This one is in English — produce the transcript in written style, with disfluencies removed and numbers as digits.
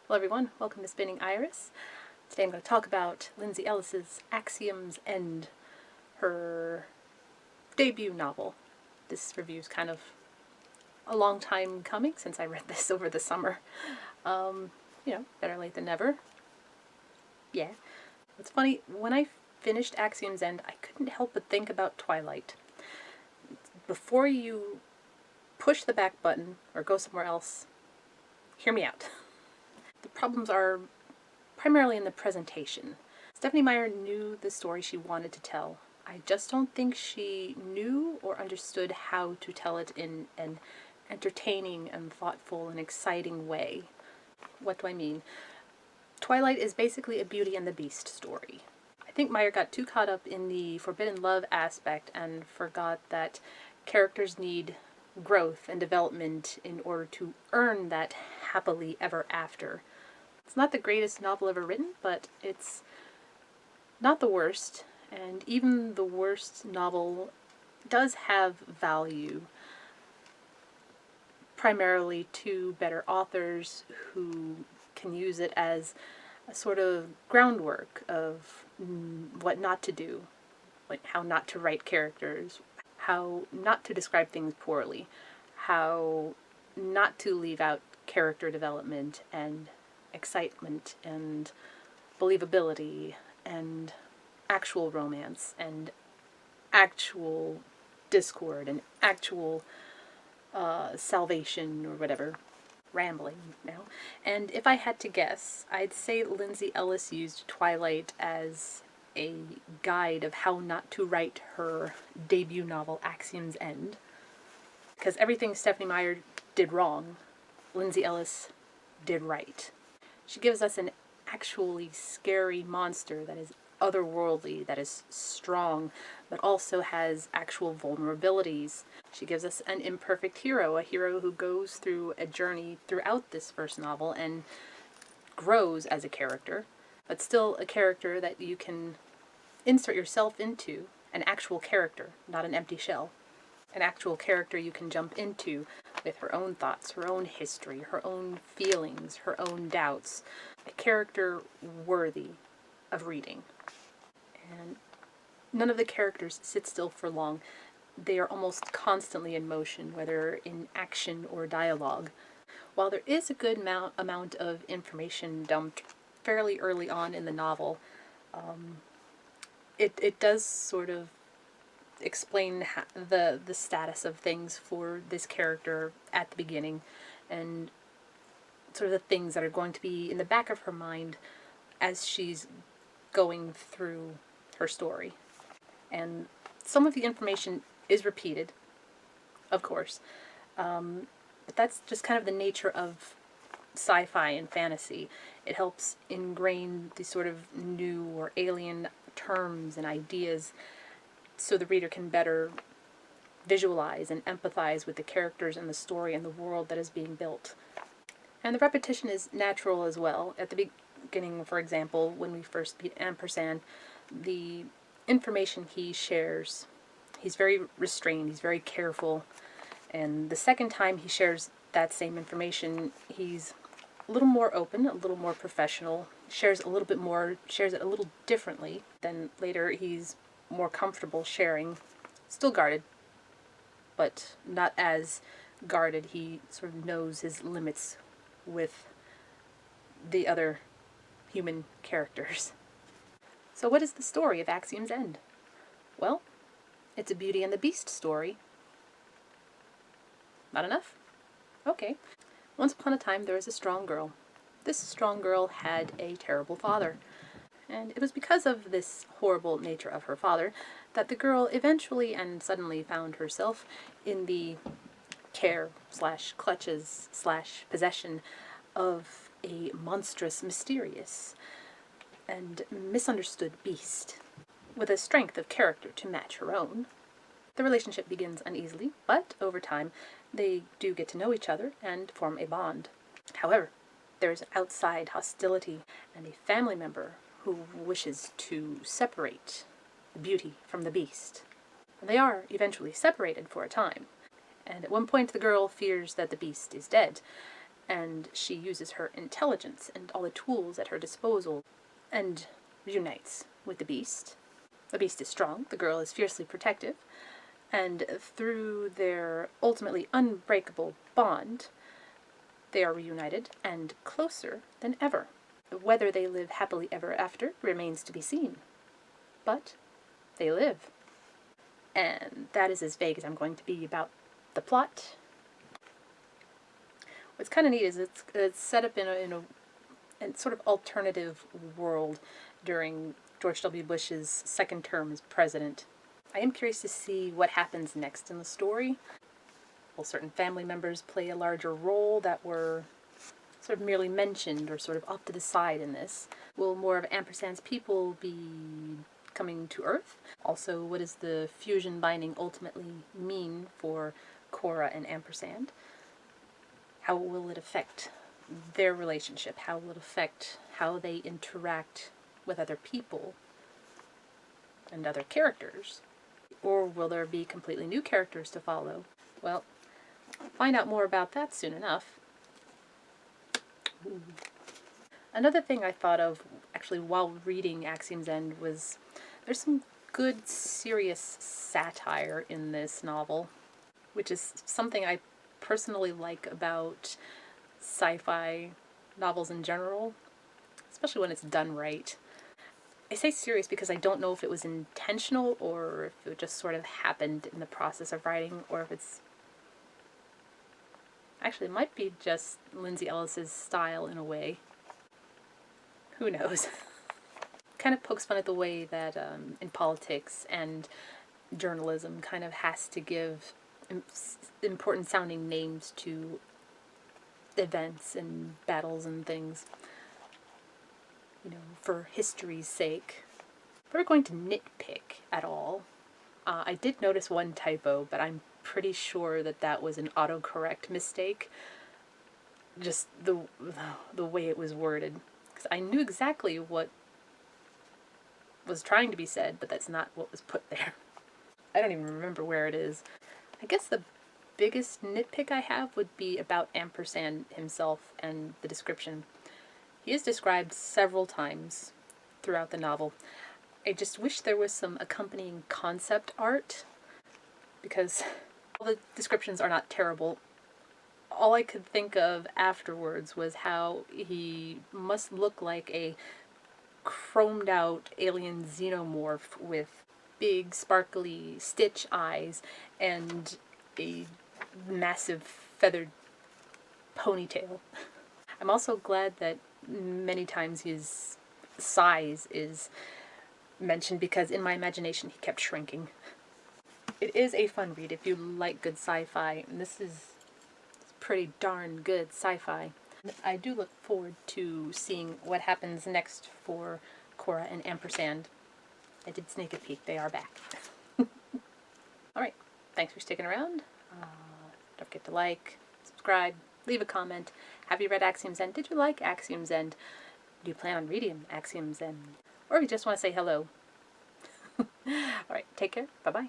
Hello everyone, welcome to Spinning Iris. Today I'm going to talk about Lindsay Ellis's Axioms End, her debut novel. This review is kind of a long time coming since I read this over the summer. Better late than never. Yeah. It's funny, when I finished Axioms End, I couldn't help but think about Twilight. Before you push the back button or go somewhere else, hear me out. The problems are primarily in the presentation. Stephenie Meyer knew the story she wanted to tell. I just don't think she knew or understood how to tell it in an entertaining and thoughtful and exciting way. What do I mean? Twilight is basically a Beauty and the Beast story. I think Meyer got too caught up in the forbidden love aspect and forgot that characters need growth and development in order to earn that happily ever after. It's not the greatest novel ever written, but it's not the worst, and even the worst novel does have value, primarily to better authors who can use it as a sort of groundwork of what not to do, like how not to write characters, how not to describe things poorly, how not to leave out character development and excitement and believability and actual romance and actual discord and actual salvation or whatever. Rambling now. And if I had to guess, I'd say Lindsay Ellis used Twilight as a guide of how not to write her debut novel, Axioms End. Because everything Stephenie Meyer did wrong, Lindsay Ellis did right. She gives us an actually scary monster that is otherworldly, that is strong, but also has actual vulnerabilities. She gives us an imperfect hero, a hero who goes through a journey throughout this first novel and grows as a character, but still a character that you can insert yourself into, an actual character, not an empty shell. An actual character you can jump into with her own thoughts, her own history, her own feelings, her own doubts. A character worthy of reading. And none of the characters sit still for long. They are almost constantly in motion, whether in action or dialogue. While there is a good amount of information dumped fairly early on in the novel, it does sort of explain the status of things for this character at the beginning, and sort of the things that are going to be in the back of her mind as she's going through her story. And some of the information is repeated, of course, but that's just kind of the nature of sci-fi and fantasy. It helps ingrain these sort of new or alien terms and ideas so the reader can better visualize and empathize with the characters and the story and the world that is being built. And the repetition is natural as well. At the beginning, for example, when we first meet Ampersand, the information he shares, he's very restrained, he's very careful, and the second time he shares that same information, he's a little more open, a little more professional, shares a little bit more, shares it a little differently. Then later he's more comfortable sharing, still guarded, but not as guarded. He sort of knows his limits with the other human characters. So what is the story of Axioms End? Well, it's a Beauty and the Beast story. Not enough? Okay. Once upon a time there was a strong girl. This strong girl had a terrible father. And it was because of this horrible nature of her father that the girl eventually and suddenly found herself in the care / clutches / possession of a monstrous, mysterious, and misunderstood beast with a strength of character to match her own. The relationship begins uneasily, but over time they do get to know each other and form a bond. However, there is outside hostility and a family member who wishes to separate the beauty from the beast. And they are eventually separated for a time. And at one point the girl fears that the beast is dead. and she uses her intelligence and all the tools at her disposal and reunites with the Beast. The Beast is strong, the girl is fiercely protective, and through their ultimately unbreakable bond, they are reunited and closer than ever. Whether they live happily ever after remains to be seen. But they live. And that is as vague as I'm going to be about the plot. What's kind of neat is it's set up in a sort of alternative world during George W. Bush's second term as president. I am curious to see what happens next in the story. Will certain family members play a larger role that were sort of merely mentioned or sort of off to the side in this? Will more of Ampersand's people be coming to Earth? Also, what does the fusion binding ultimately mean for Cora and Ampersand? How will it affect their relationship? How will it affect how they interact with other people and other characters? Or will there be completely new characters to follow? Well, find out more about that soon enough. Ooh. Another thing I thought of actually while reading Axioms End was there's some good serious satire in this novel, which is something I personally like about sci-fi novels in general, especially when it's done right. I say serious because I don't know if it was intentional or if it just sort of happened in the process of writing, or if it's actually, it might be just Lindsay Ellis's style in a way. Who knows? Kind of pokes fun at the way that in politics and journalism kind of has to give important sounding names to events and battles and things, you know, for history's sake. If we're going to nitpick at all, I did notice one typo, but I'm pretty sure that was an autocorrect mistake. Just the way it was worded. Because I knew exactly what was trying to be said, but that's not what was put there. I don't even remember where it is. I guess the biggest nitpick I have would be about Ampersand himself and the description. He is described several times throughout the novel. I just wish there was some accompanying concept art, because all the descriptions are not terrible. All I could think of afterwards was how he must look like a chromed out alien xenomorph with big sparkly stitch eyes and a massive feathered ponytail. I'm also glad that many times his size is mentioned, because in my imagination he kept shrinking. It is a fun read if you like good sci-fi, and this is pretty darn good sci-fi. I do look forward to seeing what happens next for Cora and Ampersand. I did sneak a peek, they are back. Alright, thanks for sticking around. Don't forget to like, subscribe, leave a comment. Have you read Axioms End? Did you like Axioms End? Do you plan on reading Axioms End? Or if you just want to say hello. Alright, take care. Bye-bye.